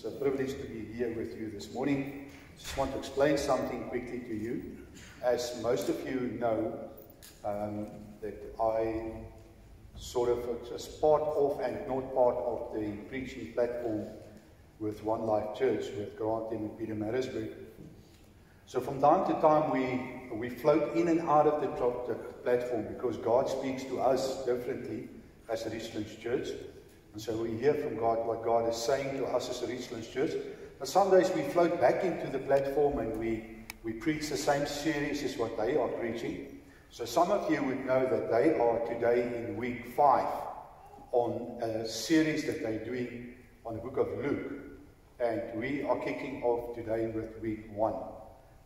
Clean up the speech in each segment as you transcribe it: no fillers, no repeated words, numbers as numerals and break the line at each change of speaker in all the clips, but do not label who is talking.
a privilege to be here with you this morning. Just want to explain something quickly to you. As most of you know, that I sort of just part of and not part of the preaching platform with One Life Church, with Grant and Peter Marisburg. So from time to time we float in and out of the platform because God speaks to us differently as a Richlands Church. And so we hear from God what God is saying to us as a Richlands Church. But some days we float back into the platform and we preach the same series as what they are preaching. So some of you would know that they are today in week 5 on a series that they're doing on the book of Luke. And we are kicking off today with week 1.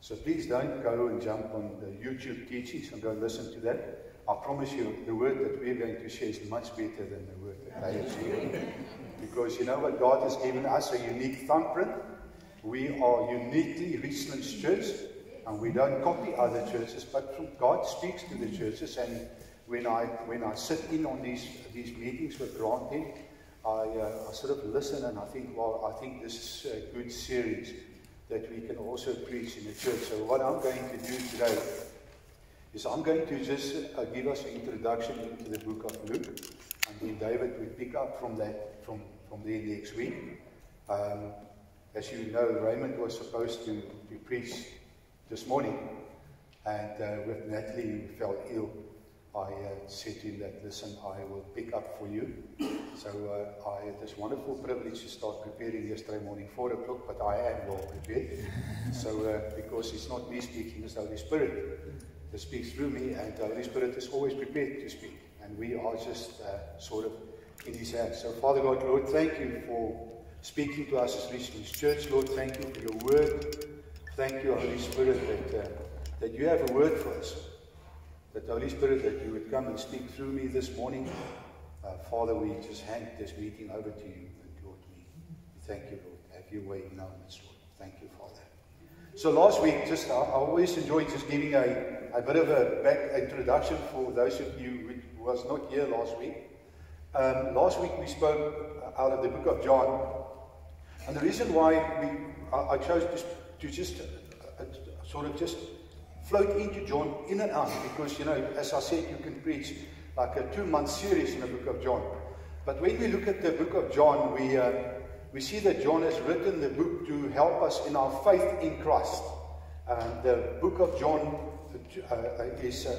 So please don't go and jump on the YouTube teachings and go listen to that. I promise you, the word that we're going to share is much better than the word that they are sharing. Because you know what? God has given us a unique thumbprint. We are uniquely Richlands Church, and we don't copy other churches, but God speaks to the churches. And when I sit in on these meetings with Grant, I sort of listen and I think, well, I think this is a good series that we can also preach in the church. So what I'm going to do today is I'm going to just give us an introduction into the book of Luke, and then David will pick up from that from there next week. As you know, Raymond was supposed to preach this morning, and with Natalie, who fell ill, I said to him that, listen, I will pick up for you. So I had this wonderful privilege to start preparing yesterday morning, 4 o'clock, but I am well prepared. So because it's not me speaking, it's the Holy Spirit that speaks through me, and the Holy Spirit is always prepared to speak, and we are just sort of in His hands. So Father God, Lord, thank you for speaking to us as Richlands Church. Lord, thank you for your word. Thank you, Holy Spirit, that you have a word for us. That the Holy Spirit, that you would come and speak through me this morning. Father, we just hand this meeting over to you, and Lord, we thank you, Lord. Have your way now in this Lord. Thank you, Father. So last week, I always enjoy just giving a bit of a back introduction for those of you who was not here last week. Last week we spoke out of the book of John, and the reason why I chose to just sort of just float into John in and out, because you know, as I said, you can preach like a 2-month series in the book of John. But when we look at the book of John, we see that John has written the book to help us in our faith in Christ. The book of John is an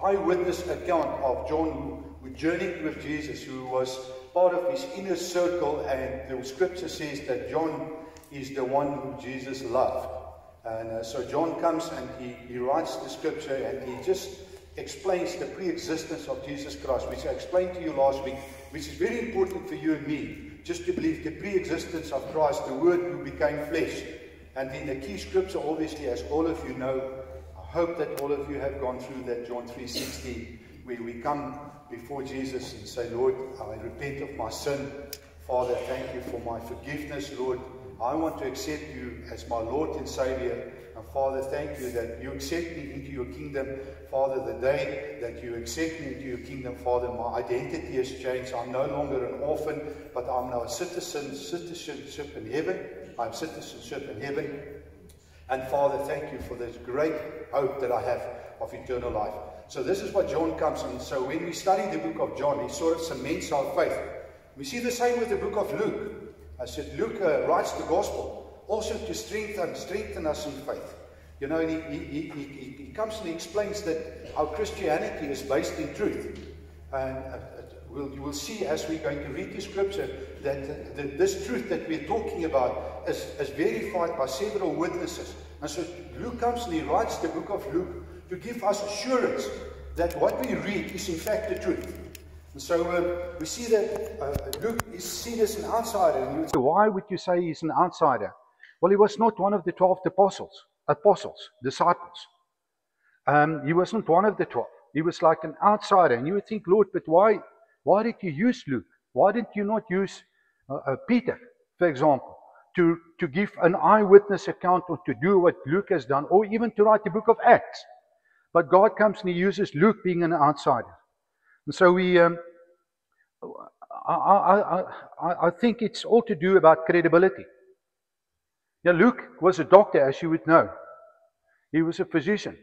eyewitness account of John who journeyed with Jesus, who was part of his inner circle, and the scripture says that John is the one whom Jesus loved. And so John comes and he writes the scripture, and he just explains the pre-existence of Jesus Christ, which I explained to you last week, which is very important for you and me, just to believe the pre-existence of Christ, the Word who became flesh. And then the key scripture, obviously, as all of you know, I hope that all of you have gone through that John 3:16, where we come before Jesus and say, Lord, I repent of my sin. Father, thank you for my forgiveness, Lord. I want to accept you as my Lord and Savior. And Father, thank you that you accept me into your kingdom. Father, the day that you accept me into your kingdom, Father, my identity has changed. I'm no longer an orphan, but I'm now a citizenship in heaven. I'm citizenship in heaven. And Father, thank you for this great hope that I have of eternal life. So this is what John comes in. So when we study the book of John, he sort of cements our faith. We see the same with the book of Luke. I said, Luke writes the gospel also to strengthen us in faith. You know, and he comes and he explains that our Christianity is based in truth. And you will see as we're going to read the scripture that this truth that we're talking about is verified by several witnesses. And so Luke comes and he writes the book of Luke to give us assurance that what we read is in fact the truth. And so we see that Luke is seen as an outsider. And you would say, why would you say he's an outsider? Well, he was not one of the 12 disciples. He wasn't one of the 12. He was like an outsider. And you would think, Lord, but why did you use Luke? Why did you not use Peter, for example, to give an eyewitness account, or to do what Luke has done, or even to write the book of Acts? But God comes and he uses Luke being an outsider. And so
I think it's all to do about credibility. Now, Luke was a doctor, as you would know. He was a physician.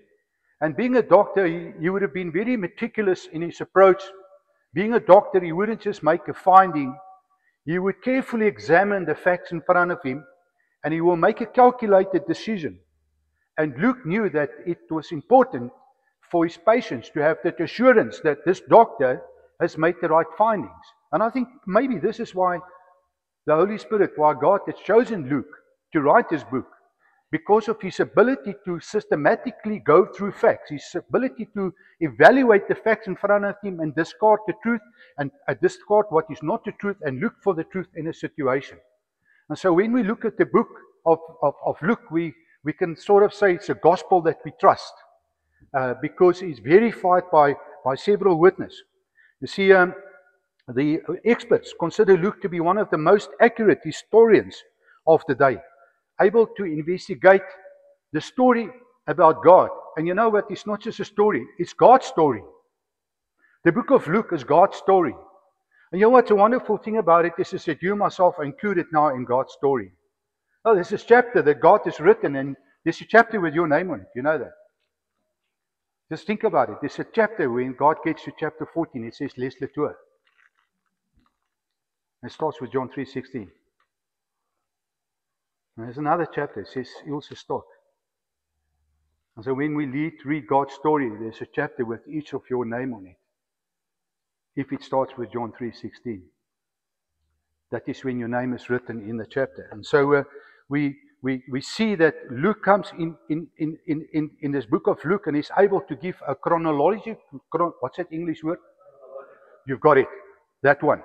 And being a doctor, he would have been very meticulous in his approach. Being a doctor, he wouldn't just make a finding. He would carefully examine the facts in front of him, and he will make a calculated decision. And Luke knew that it was important for his patients to have that assurance that this doctor has made the right findings. And I think maybe this is why the Holy Spirit, why God has chosen Luke to write this book, because of his ability to systematically go through facts, his ability to evaluate the facts in front of him and discard the truth, and discard what is not the truth, and look for the truth in a situation. And so when we look at the book of Luke, we can sort of say it's a gospel that we trust, because it's verified by several witnesses. You see, the experts consider Luke to be one of the most accurate historians of the day, able to investigate the story about God. And you know what? It's not just a story, it's God's story. The book of Luke is God's story. And you know what's a wonderful thing about it is that you myself are included now in God's story. Oh, there's this chapter that God has written, and there's a chapter with your name on it. You know that. Just think about it. There's a chapter when God gets to chapter 14, it says Les Latour. It starts with John 3:16. And there's another chapter, it says Ilse Stok. And so when we read God's story, there's a chapter with each of your name on it. If it starts with John 3:16. That is when your name is written in the chapter. And so we see that Luke comes in this book of Luke and is able to give a chronology. What's that English word? You've got it. That one.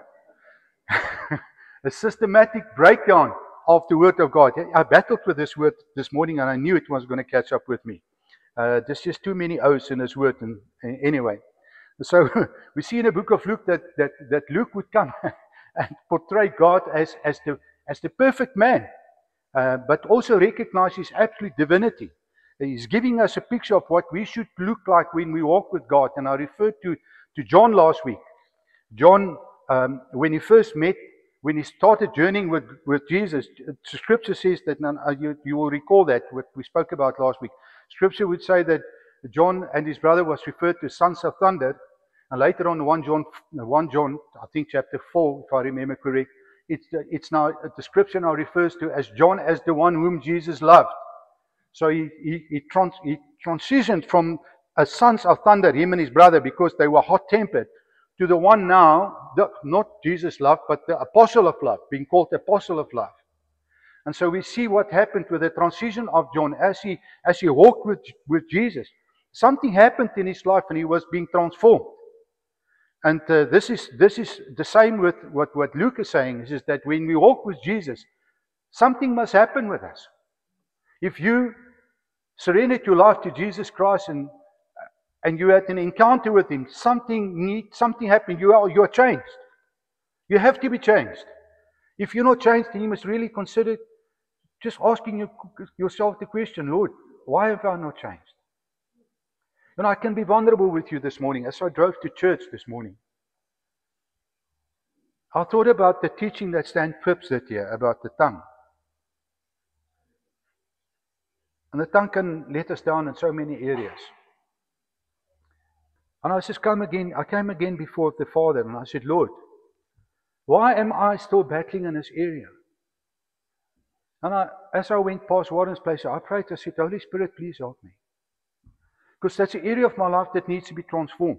A systematic breakdown of the Word of God. I battled with this word this morning and I knew it was going to catch up with me. There's just too many O's in this word. And anyway, so we see in the book of Luke that Luke would come and portray God as the perfect man, but also recognize his absolute divinity. He's giving us a picture of what we should look like when we walk with God. And I referred to John last week. John, when he first met, when he started journeying with Jesus, Scripture says that, you will recall that, what we spoke about last week. Scripture would say that John and his brother was referred to sons of thunder. And later on, 1 John, I think chapter 4, if I remember correct, it's now, the Scripture now refers to as John as the one whom Jesus loved. So he transitioned from a sons of thunder, him and his brother, because they were hot-tempered, to the one now, not Jesus love, but the apostle of love, being called the apostle of love. And so we see what happened with the transition of John as he walked with Jesus. Something happened in his life and he was being transformed. And this is the same with what Luke is saying, is that when we walk with Jesus, something must happen with us. If you surrendered your life to Jesus Christ and you had an encounter with Him, something happened. You are changed. You have to be changed. If you're not changed, then you must really consider just asking yourself the question, Lord, why have I not changed? And I can be vulnerable with you this morning. As I drove to church this morning, I thought about the teaching that Stan Phipps did here about the tongue. And the tongue can let us down in so many areas. And I came again before the Father and I said, Lord, why am I still battling in this area? And as I went past Warren's place, I prayed, I said, Holy Spirit, please help me. Because that's an area of my life that needs to be transformed.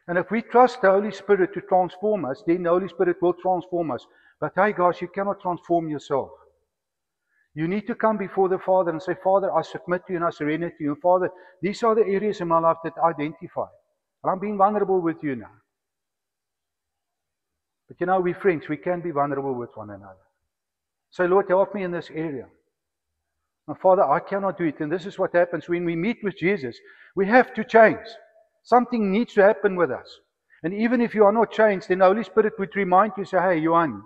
And if we trust the Holy Spirit to transform us, then the Holy Spirit will transform us. But hey guys, you cannot transform yourself. You need to come before the Father and say, Father, I submit to you and I surrender to you. Father, these are the areas in my life that I identify. And I'm being vulnerable with you now. But you know, we're friends. We can be vulnerable with one another. Say, Lord, help me in this area. And Father, I cannot do it. And this is what happens when we meet with Jesus. We have to change. Something needs to happen with us. And even if you are not changed, then the Holy Spirit would remind you, say, hey, Johan,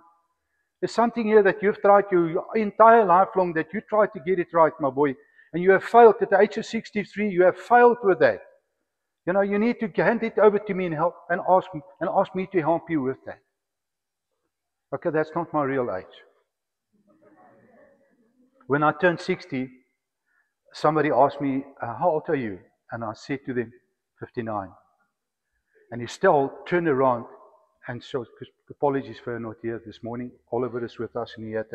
there's something here that you've tried your entire life long, that you tried to get it right, my boy. And you have failed. At the age of 63, you have failed with that. You know, you need to hand it over to me and ask me to help you with that. Okay, that's not my real age. When I turned 60, somebody asked me, how old are you? And I said to them, 59. And he still turned around and showed, apologies for her not here this morning. Oliver is with us and he had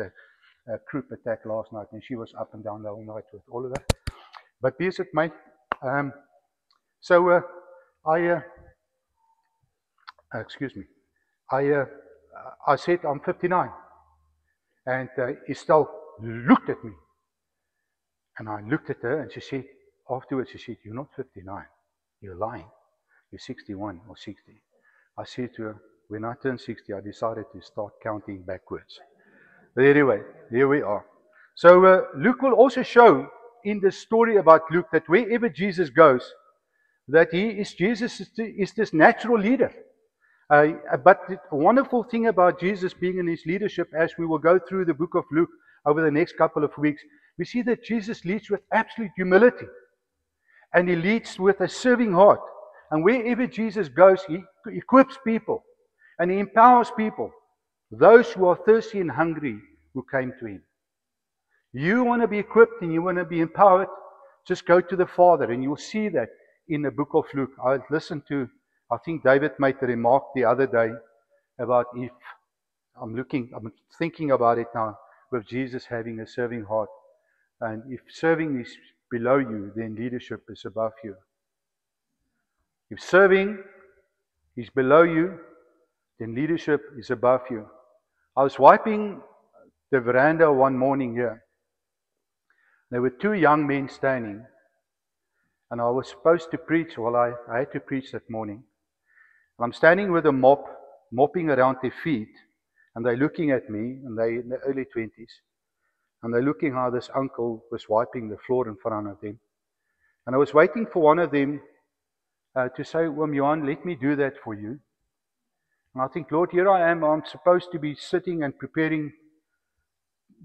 a croup attack last night and she was up and down the whole night with Oliver. But be as it may, excuse me, I said I'm 59. And he still looked at me. And I looked at her and she said, afterwards she said, you're not 59, you're lying. You're 61 or 60. I said to her, when I turned 60, I decided to start counting backwards. But anyway, here we are. So Luke will also show in the story about Luke that wherever Jesus goes, that Jesus is this natural leader. But the wonderful thing about Jesus being in his leadership, as we will go through the book of Luke over the next couple of weeks, we see that Jesus leads with absolute humility. And he leads with a serving heart. And wherever Jesus goes, he equips people. And he empowers people. Those who are thirsty and hungry who came to him. You want to be equipped and you want to be empowered, just go to the Father. And you'll see that in the book of Luke. I think David made the remark the other day about if, I'm thinking about it now, with Jesus having a serving heart. And if serving is below you, then leadership is above you. If serving is below you, then leadership is above you. I was wiping the veranda one morning here. There were two young men standing. And I was supposed to preach, I had to preach that morning. And I'm standing with a mop, mopping around their feet. And they're looking at me, and they're in their early 20s. And they're looking how this uncle was wiping the floor in front of them. And I was waiting for one of them to say, Johan, let me do that for you. And I think, Lord, here I am. I'm supposed to be sitting and preparing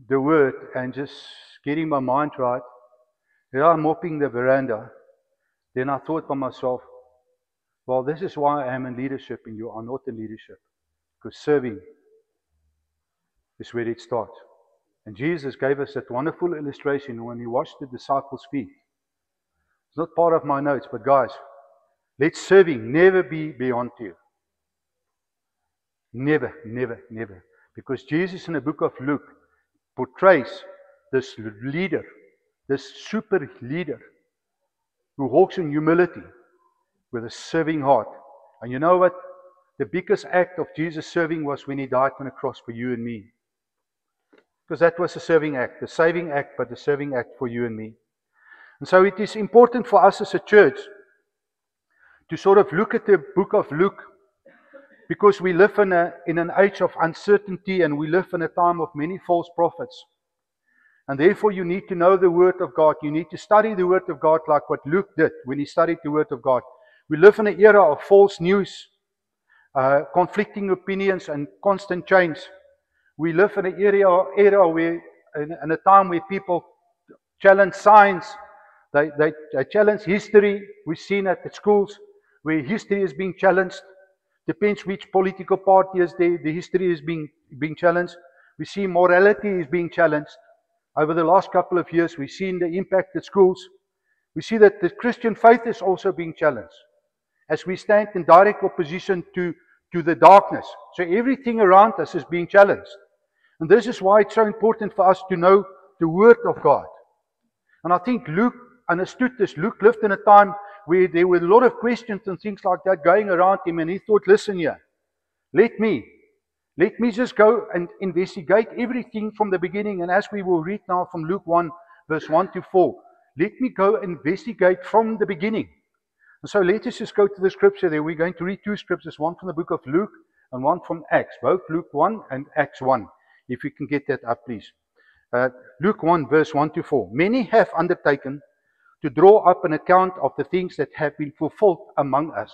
the word and just getting my mind right. Here I'm mopping the veranda. Then I thought by myself, well, this is why I am in leadership and you are not in leadership. Because serving is where it starts. And Jesus gave us that wonderful illustration when he washed the disciples' feet. It's not part of my notes, but guys, let serving never be beyond you. Never, never, never. Because Jesus in the book of Luke portrays this leader, this super leader, who walks in humility with a serving heart. And you know what? The biggest act of Jesus serving was when he died on the cross for you and me. Because that was a serving act, the saving act, but the serving act for you and me. And so it is important for us as a church to sort of look at the book of Luke, because we live in an age of uncertainty and we live in a time of many false prophets. And therefore you need to know the Word of God. You need to study the Word of God like what Luke did when he studied the Word of God. We live in an era of false news, conflicting opinions and constant change. We live in an era where, in a time where people challenge science, they challenge history. We've seen at the schools where history is being challenged. Depends which political party is there, the history is being challenged. We see morality is being challenged. Over the last couple of years, we've seen the impact at schools. We see that the Christian faith is also being challenged as we stand in direct opposition to the darkness. So everything around us is being challenged. And this is why it's so important for us to know the Word of God. And I think Luke understood this. Luke lived in a time where there were a lot of questions and things like that going around him. And he thought, listen here, let me just go and investigate everything from the beginning. And as we will read now from Luke 1, verse 1 to 4, let me go and investigate from the beginning. And so let us just go to the scripture there. We're going to read two scriptures, one from the book of Luke and one from Acts, both Luke 1 and Acts 1. If you can get that up, please. Luke 1, verse 1 to 4. Many have undertaken to draw up an account of the things that have been fulfilled among us,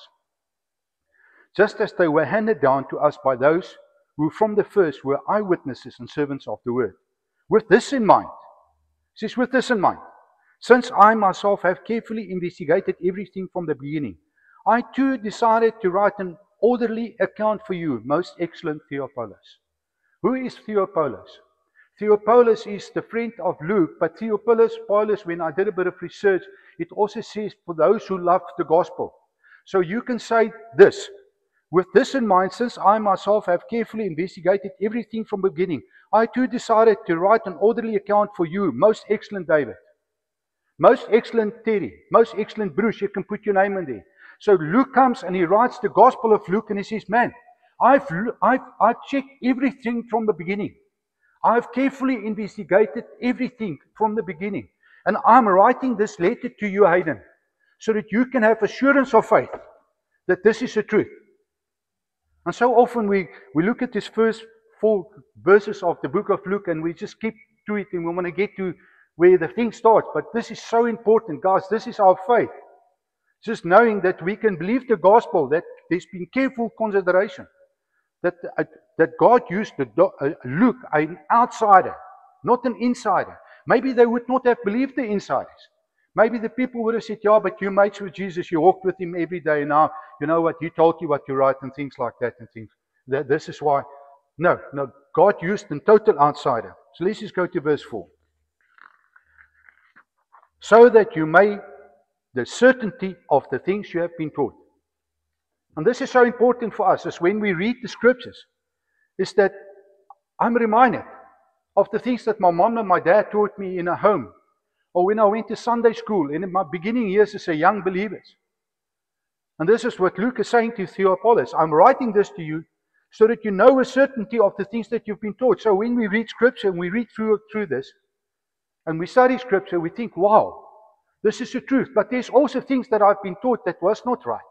just as they were handed down to us by those who from the first were eyewitnesses and servants of the word. With this in mind, since I myself have carefully investigated everything from the beginning, I too decided to write an orderly account for you, most excellent Theophilus, Who is Theophilus? Theophilus is the friend of Luke, but Theophilus, when I did a bit of research, it also says for those who love the gospel. So you can say this. With this in mind, since I myself have carefully investigated everything from the beginning, I too decided to write an orderly account for you, most excellent David, most excellent Terry, most excellent Bruce. You can put your name in there. So Luke comes and he writes the Gospel of Luke and he says, man, I've checked everything from the beginning. I've carefully investigated everything from the beginning. And I'm writing this letter to you, Hayden, so that you can have assurance of faith that this is the truth. And so often we look at these first 4 verses of the book of Luke and we just skip to it and we want to get to where the thing starts. But this is so important, guys. This is our faith. Just knowing that we can believe the gospel, that there's been careful consideration, that God used Luke, an outsider, not an insider. Maybe they would not have believed the insiders. Maybe the people would have said, yeah, but you mates with Jesus, you walked with him every day, and now, you know what, he told you what you write, and things like that, and things. This is why. No, God used a total outsider. So let's just go to verse 4. So that you may the certainty of the things you have been taught. And this is so important for us, as when we read the scriptures, is that I'm reminded of the things that my mom and my dad taught me in a home, or when I went to Sunday school in my beginning years as a young believer. And this is what Luke is saying to Theophilus. I'm writing this to you so that you know a certainty of the things that you've been taught. So when we read scripture and we read through this and we study scripture, we think, wow, this is the truth. But there's also things that I've been taught that was not right.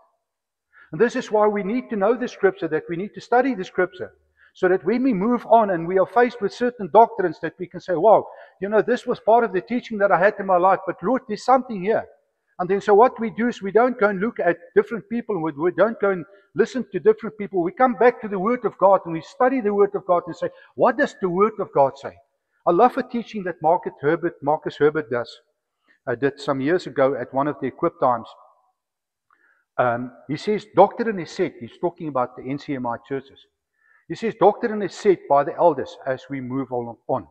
And this is why we need to know the scripture, that we need to study the scripture, so that when we move on and we are faced with certain doctrines, that we can say, wow, you know, this was part of the teaching that I had in my life, but Lord, there's something here. And then so what we do is we don't go and look at different people, we don't go and listen to different people. We come back to the Word of God and we study the Word of God and say, what does the Word of God say? I love a teaching that Marcus Herbert does. I did some years ago at one of the Equip Times. He says, doctrine is set. He's talking about the NCMI churches. He says, doctrine is set by the elders as we move on.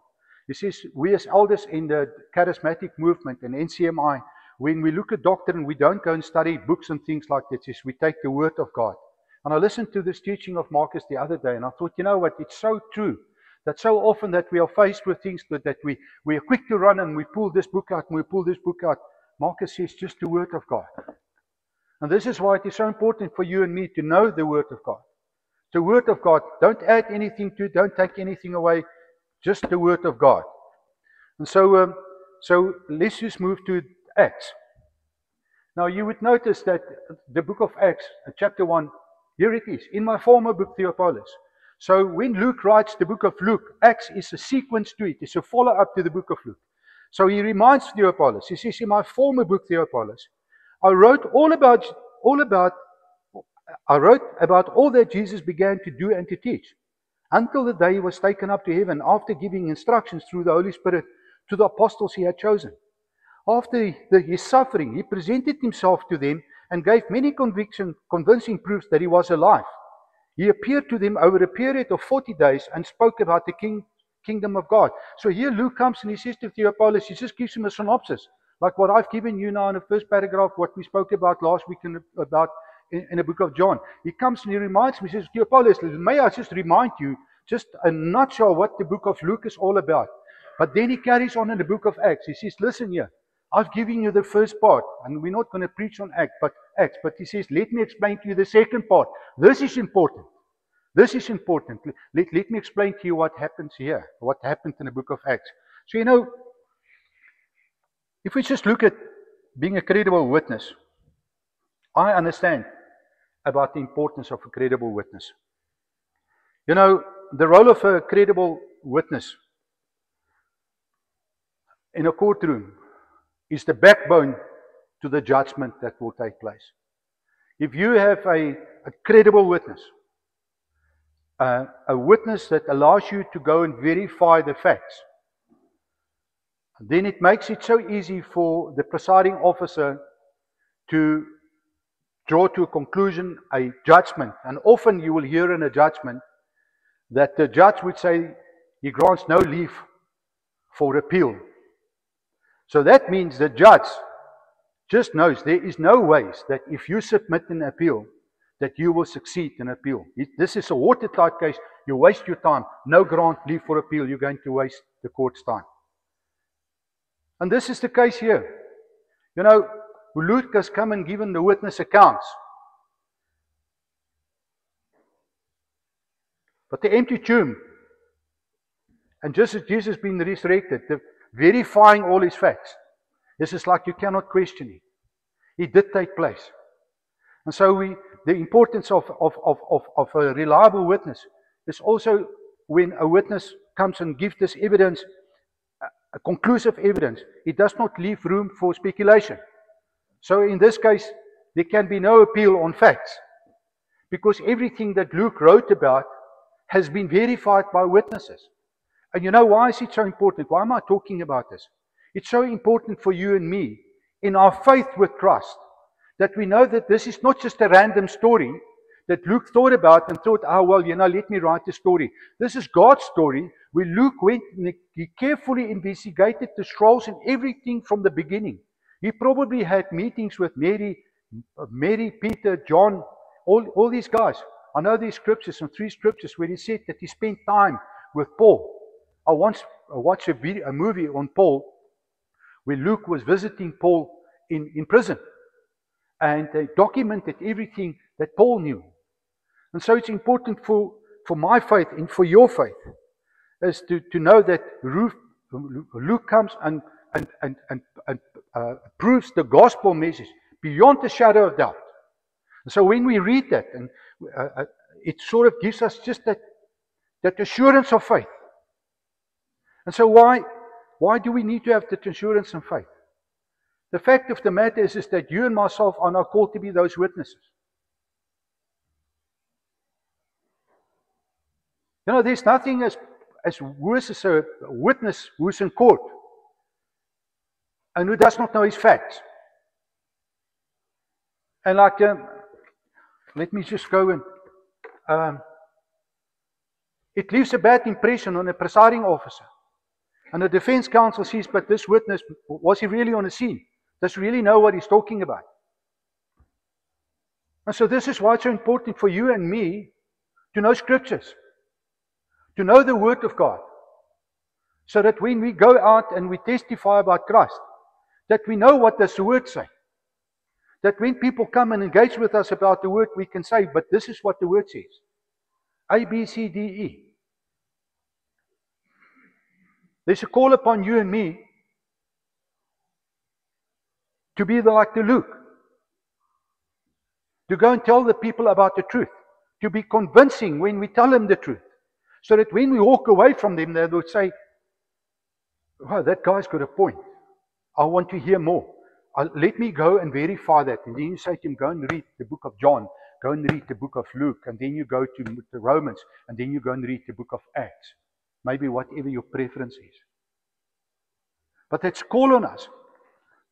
He says, we as elders in the charismatic movement and NCMI, when we look at doctrine, we don't go and study books and things like that. It's we take the Word of God. And I listened to this teaching of Marcus the other day, and I thought, you know what, it's so true. That so often that we are faced with things that we are quick to run and we pull this book out and we pull this book out. Marcus says, just the Word of God. And this is why it is so important for you and me to know the Word of God. The Word of God. Don't add anything to it. Don't take anything away. Just the Word of God. And so let's just move to Acts. Now you would notice that the book of Acts, chapter 1, here it is. In my former book, Theophilus. So when Luke writes the book of Luke, Acts is a sequence to it. It's a follow-up to the book of Luke. So he reminds Theophilus. He says, in my former book, Theophilus, I wrote about all that Jesus began to do and to teach, until the day he was taken up to heaven, after giving instructions through the Holy Spirit to the apostles he had chosen. After his suffering, he presented himself to them and gave many convincing proofs that he was alive. He appeared to them over a period of 40 days and spoke about the kingdom of God. So here Luke comes and he says to Theophilus, he just gives him a synopsis, like what I've given you now in the first paragraph, what we spoke about last week in the book of John. He comes and he reminds me, he says, Theophilus, may I just remind you, just a nutshell, what the book of Luke is all about. But then he carries on in the book of Acts. He says, listen here, I've given you the first part, and we're not going to preach on Acts, but he says, let me explain to you the second part. This is important. This is important. Let me explain to you what happens here, what happened in the book of Acts. So, you know, if we just look at being a credible witness, I understand about the importance of a credible witness. You know, the role of a credible witness in a courtroom is the backbone to the judgment that will take place. If you have a credible witness, a witness that allows you to go and verify the facts, then it makes it so easy for the presiding officer to draw to a conclusion, a judgment. And often you will hear in a judgment that the judge would say he grants no leave for appeal. So that means the judge just knows there is no ways that if you submit an appeal, that you will succeed in appeal. This is a watertight case. You waste your time. No grant leave for appeal. You're going to waste the court's time. And this is the case here. You know, Luke has come and given the witness accounts. But the empty tomb, and just as Jesus being resurrected, the verifying all his facts, this is like you cannot question it. It did take place. And so the importance of a reliable witness is also when a witness comes and gives this evidence, a conclusive evidence, it does not leave room for speculation. So in this case, there can be no appeal on facts, because everything that Luke wrote about has been verified by witnesses. And you know, why is it so important? Why am I talking about this? It's so important for you and me in our faith with Christ, that we know that this is not just a random story that Luke thought about and thought, oh, well, you know, let me write a story. This is God's story, where Luke went and he carefully investigated the scrolls and everything from the beginning. He probably had meetings with Mary, Peter, John, all these guys. I know these scriptures, and 3 scriptures where he said that he spent time with Paul. I once watched a movie on Paul, where Luke was visiting Paul in prison. And they documented everything that Paul knew. And so it's important for my faith and for your faith, is to know that Luke comes and proves the gospel message beyond the shadow of doubt. And so when we read that, and it sort of gives us just that assurance of faith. And so why do we need to have that assurance and faith? The fact of the matter is that you and myself are now called to be those witnesses. You know, there's nothing as worse as a witness who's in court and who does not know his facts. And like, let me just go and, it leaves a bad impression on a presiding officer. And the defense counsel says, but this witness, was he really on the scene? Does he really know what he's talking about? And so this is why it's so important for you and me to know scriptures, to know the Word of God, so that when we go out and we testify about Christ, that we know what does the Word say. That when people come and engage with us about the Word, we can say, but this is what the Word says. A, B, C, D, E. There's a call upon you and me to be like the Luke, to go and tell the people about the truth, to be convincing when we tell them the truth, so that when we walk away from them, they will say, wow, that guy's got a point. I want to hear more. Let me go and verify that. And then you say to him, go and read the book of John, go and read the book of Luke, and then you go to the Romans, and then you go and read the book of Acts. Maybe whatever your preference is. But it's call on us.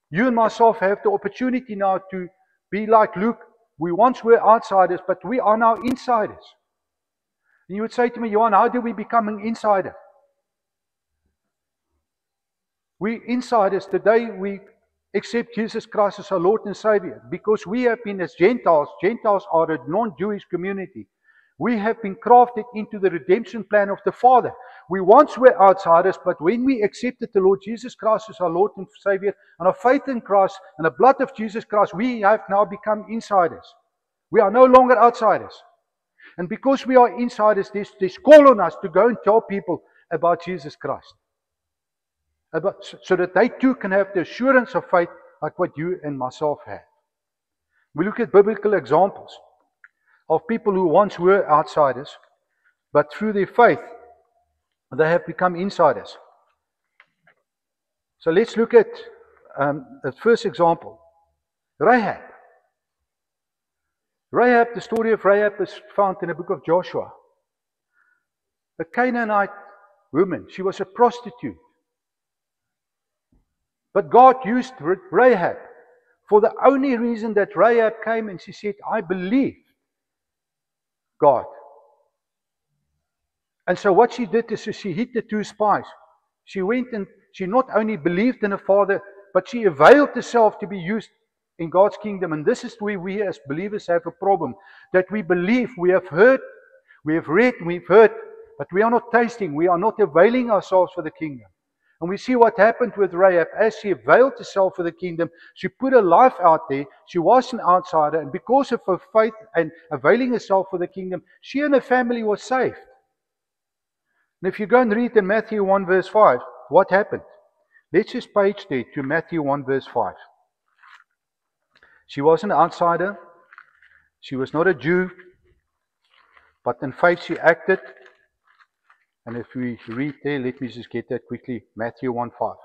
You and myself have the opportunity now to be like Luke. We once were outsiders, but we are now insiders. And you would say to me, Johan, how do we become an insider? We insiders, today we accept Jesus Christ as our Lord and Savior, because we have been as Gentiles. Gentiles are a non-Jewish community. We have been crafted into the redemption plan of the Father. We once were outsiders, but when we accepted the Lord Jesus Christ as our Lord and Savior, and our faith in Christ and the blood of Jesus Christ, we have now become insiders. We are no longer outsiders. And because we are insiders, there's call on us to go and tell people about Jesus Christ. So that they too can have the assurance of faith like what you and myself have. We look at biblical examples of people who once were outsiders, but through their faith, they have become insiders. So let's look at the first example, Rahab. Rahab, the story of Rahab is found in the book of Joshua. A Canaanite woman, she was a prostitute. But God used Rahab for the only reason that Rahab came and she said, I believe God. And so what she did is she hid the 2 spies. She went and she not only believed in her father, but she availed herself to be used in God's kingdom. And this is where we as believers have a problem. That we believe, we have heard, we have read, we've heard, but we are not tasting, we are not availing ourselves for the kingdom. And we see what happened with Rahab. As she availed herself for the kingdom, she put her life out there. She was an outsider. And because of her faith and availing herself for the kingdom, she and her family were saved. And if you go and read in Matthew 1 verse 5, what happened? Let's just page there to Matthew 1 verse 5. She was an outsider. She was not a Jew. But in faith she acted. And if we read there, let me just get that quickly. Matthew 1:5.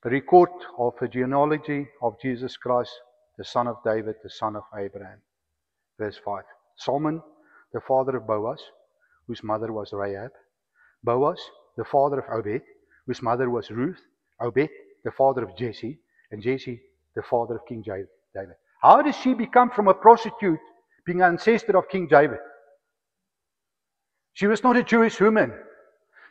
A record of the genealogy of Jesus Christ, the son of David, the son of Abraham. Verse 5. Solomon, the father of Boaz, whose mother was Rahab. Boaz, the father of Obed, whose mother was Ruth. Obed, the father of Jesse. And Jesse, the father of King David. How does she become from a prostitute being an ancestor of King David? She was not a Jewish woman.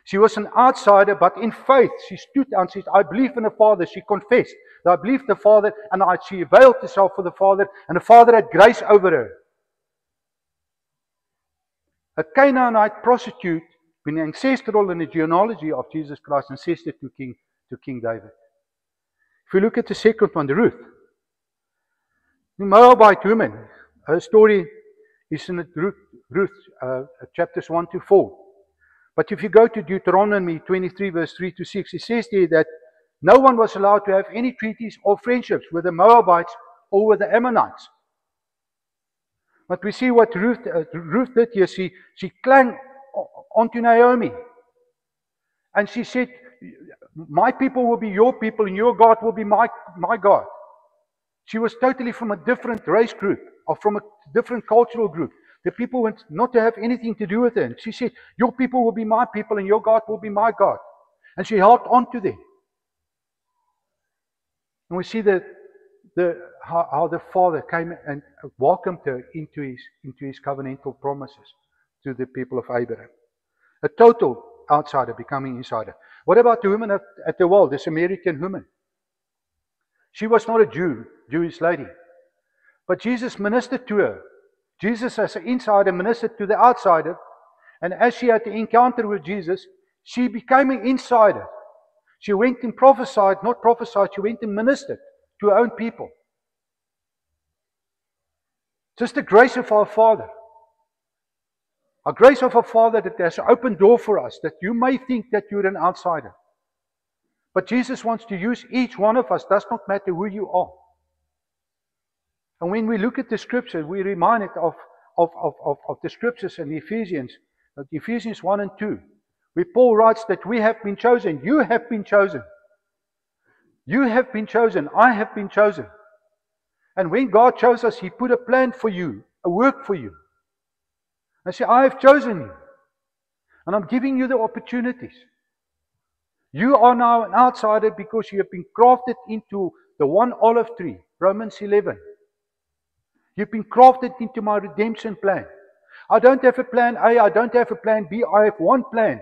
She was an outsider, but in faith she stood and said, I believe in the Father. She confessed that I believe the Father, and she availed herself for the Father, and the Father had grace over her. A Canaanite prostitute, being ancestral in the genealogy of Jesus Christ, ancestor to King David. If we look at the second one, Ruth. The Moabite woman, her story is in Ruth chapters 1 to 4. But if you go to Deuteronomy 23 verse 3 to 6, it says there that no one was allowed to have any treaties or friendships with the Moabites or with the Ammonites. But we see what Ruth did here. She clung onto Naomi. And she said, my people will be your people and your God will be my God. She was totally from a different race group or from a different cultural group. The people went not to have anything to do with her. And she said, your people will be my people and your God will be my God. And she held on to them. And we see how the Father came and welcomed her into his covenantal promises to the people of Abraham. A total outsider becoming insider. What about the woman at the well, this American woman? She was not a Jewish lady. But Jesus ministered to her. Jesus as an insider ministered to the outsider. And as she had the encounter with Jesus, she became an insider. She went and prophesied, she went and ministered to her own people. Just the grace of our Father. A grace of our Father that has an open door for us, that you may think that you're an outsider. But Jesus wants to use each one of us, does not matter who you are. And when we look at the scriptures, we're reminded of the scriptures in Ephesians 1 and 2, where Paul writes that we have been chosen. You have been chosen. You have been chosen. I have been chosen. And when God chose us, He put a plan for you, a work for you. And say, I have chosen you. And I'm giving you the opportunities. You are now an outsider because you have been crafted into the one olive tree, Romans 11. You've been crafted into my redemption plan. I don't have a plan A, I don't have a plan B, I have one plan.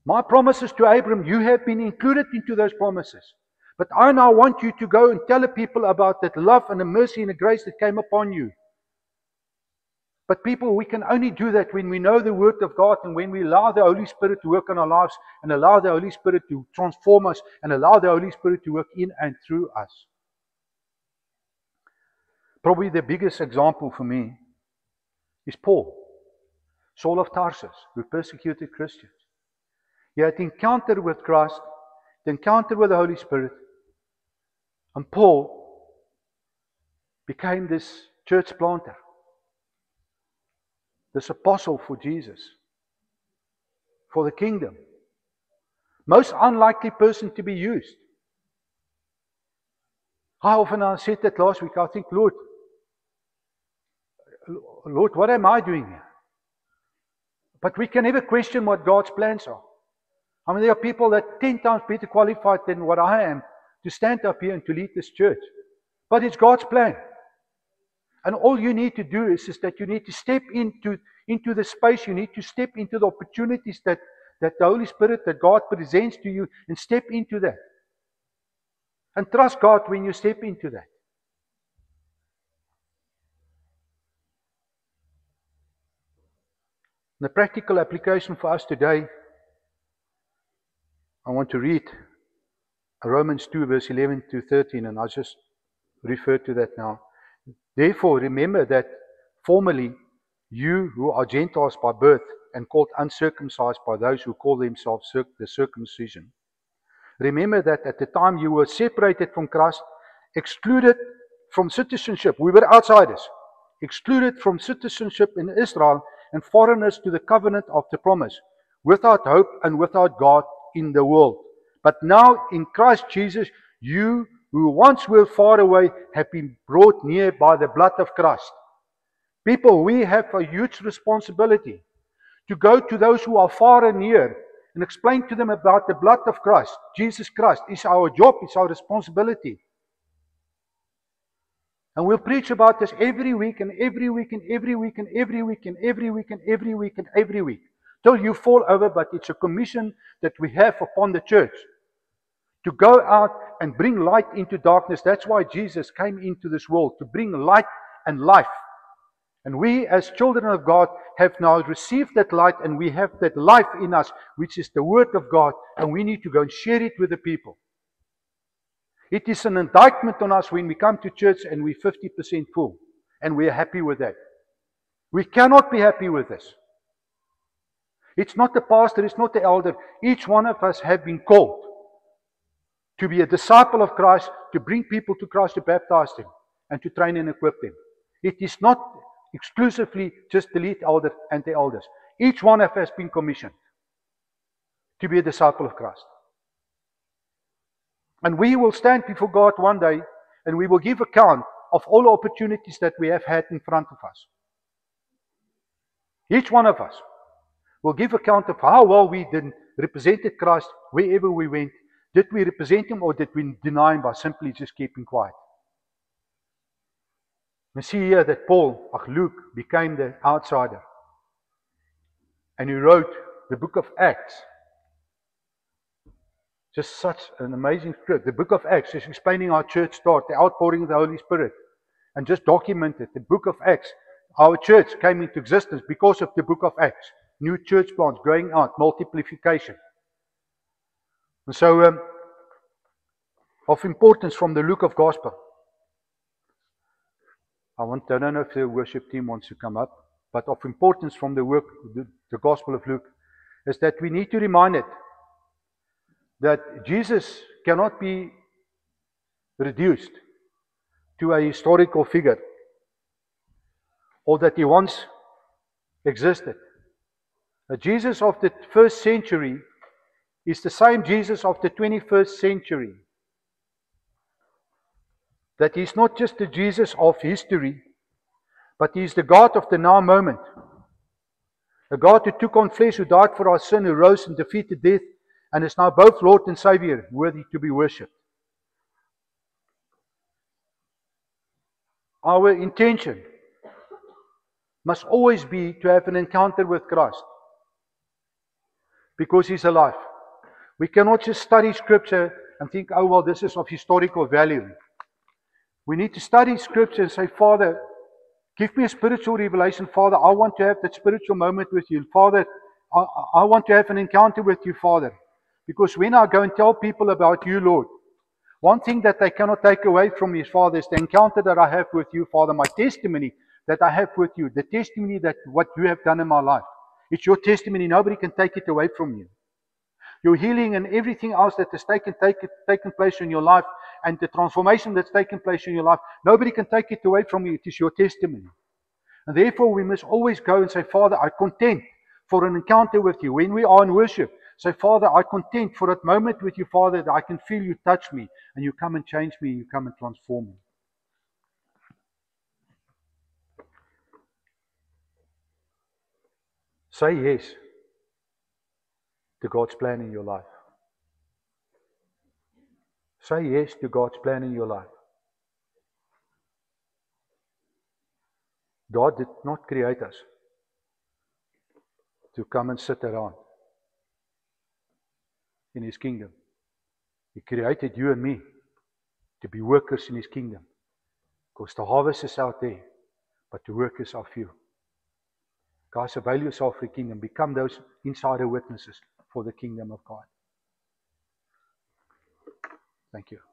My promises to Abram, you have been included into those promises. But I now want you to go and tell the people about that love and the mercy and the grace that came upon you. But people, we can only do that when we know the Word of God and when we allow the Holy Spirit to work on our lives and allow the Holy Spirit to transform us and allow the Holy Spirit to work in and through us. Probably the biggest example for me is Paul, Saul of Tarsus, who persecuted Christians. He had encounter with Christ, the encounter with the Holy Spirit, and Paul became this church planter, this apostle for Jesus, for the kingdom. Most unlikely person to be used. How often I said that last week, I think, Lord, what am I doing here? But we can never question what God's plans are. I mean, there are people that 10 times better qualified than what I am to stand up here and to lead this church. But it's God's plan. And all you need to do is that you need to step into into the space. You need to step into the opportunities that the Holy Spirit, that God presents to you, and step into that. And trust God when you step into that. The practical application for us today, I want to read Romans 2 verse 11 to 13, and I'll just refer to that now. Therefore, remember that formerly you who are Gentiles by birth and called uncircumcised by those who call themselves the circumcision. Remember that at the time you were separated from Christ, excluded from citizenship. We were outsiders, excluded from citizenship in Israel and foreigners to the covenant of the promise, without hope and without God in the world. But now in Christ Jesus, you who once were far away have been brought near by the blood of Christ. People, we have a huge responsibility to go to those who are far and near and explain to them about the blood of Christ. Jesus Christ is our job, it's our responsibility. And we'll preach about this every week and every week and every week and every week and every week and every week and every week, till you fall over. But it's a commission that we have upon the church to go out and bring light into darkness. That's why Jesus came into this world, to bring light and life. And we as children of God have now received that light, and we have that life in us, which is the Word of God, and we need to go and share it with the people. It is an indictment on us when we come to church and we're 50% full, and we're happy with that. We cannot be happy with this. It's not the pastor, it's not the elder. Each one of us have been called to be a disciple of Christ, to bring people to Christ, to baptize them, and to train and equip them. It is not exclusively just the lead elder and the elders. Each one of us has been commissioned to be a disciple of Christ. And we will stand before God one day, and we will give account of all the opportunities that we have had in front of us. Each one of us will give account of how well we represented Christ wherever we went. Did we represent Him, or did we deny Him by simply just keeping quiet? We see here that Luke became the outsider. And he wrote the book of Acts. Just such an amazing script. The book of Acts is explaining our church start, the outpouring of the Holy Spirit. And just documented the book of Acts. Our church came into existence because of the book of Acts. New church plants growing out, multiplication. And so, of importance from the Luke of Gospel. I don't know if the worship team wants to come up, but of importance from the Gospel of Luke, is that we need to remind it that Jesus cannot be reduced to a historical figure, or that He once existed. The Jesus of the first century is the same Jesus of the 21st century. That He's not just the Jesus of history, but He's the God of the now moment. The God who took on flesh, who died for our sin, who rose and defeated death, and is now both Lord and Savior, worthy to be worshipped. Our intention must always be to have an encounter with Christ, because He's alive. We cannot just study Scripture and think, oh well, this is of historical value. We need to study Scripture and say, Father, give me a spiritual revelation. Father, I want to have that spiritual moment with You. Father, I want to have an encounter with You, Father. Because when I go and tell people about You, Lord, one thing that they cannot take away from me, Father, is the encounter that I have with You, Father, my testimony that I have with You, the testimony that what You have done in my life. It's Your testimony. Nobody can take it away from You. Your healing and everything else that has taken place in your life, and the transformation that's taken place in your life, nobody can take it away from You. It is Your testimony. And therefore we must always go and say, Father, I contend for an encounter with You. When we are in worship, say, Father, I contend for that moment with You, Father, that I can feel You touch me, and You come and change me, You come and transform me. Say yes to God's plan in your life. Say yes to God's plan in your life. God did not create us to come and sit around in His kingdom. He created you and me to be workers in His kingdom. Because the harvest is out there, but the workers are few. Guys, avail yourself for the kingdom. Become those insider witnesses for the kingdom of God. Thank you.